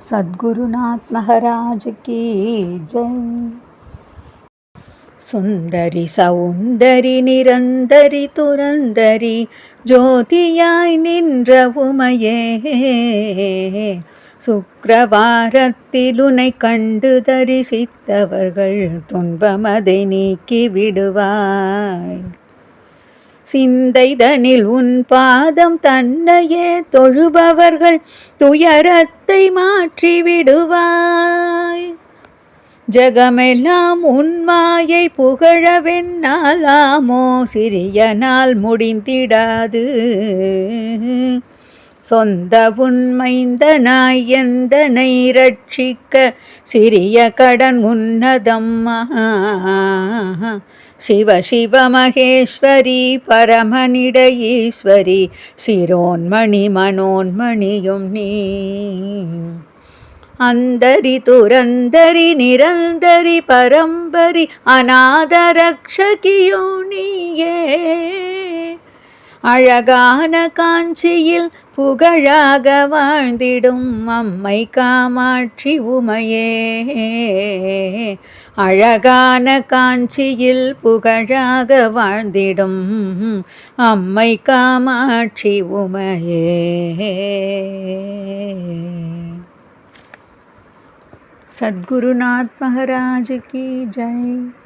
सद्गुरुनाथ महाराज की जय। सुंदरी सौंदरी निरंदरी तुरंदरी ज्योतियाय निன்ற உமையே, சுக்கிரவாரத்தில் உன்னை கண்டு தரிசித்தவர்கள் துன்பமதை நீக்கி விடுவாய். சிந்தைதனில் உன் பாதம் தன்னையே தொழுபவர்கள் துயரத்தை மாற்றி விடுவாய். ஜகமெல்லாம் உன் மாயை புகழவென்னாலாமோ சிறிய நாள் முடிந்திடாது. சொந்த உன்மைந்தனாய் எந்தனை ரட்சிக்க சிறிய கடன் உன்னதம்மா. சிவ சிவ மகேஸ்வரி பரமனிட ஈஸ்வரி சிரோன்மணி மனோன்மணியும் நீ. அந்தரி துரந்தரி நிரந்தரி பரம்பரி அநாத ரக்ஷகியோ நீயே. அழகான காஞ்சியில் புகழாக வாழ்ந்திடும் அம்மை காமாட்சி உமையே. அழகான காஞ்சியில் புகழாக வாழ்ந்திடும் அம்மை காமாட்சி உமையே. सद्गुरुनाथ महाराज की जय।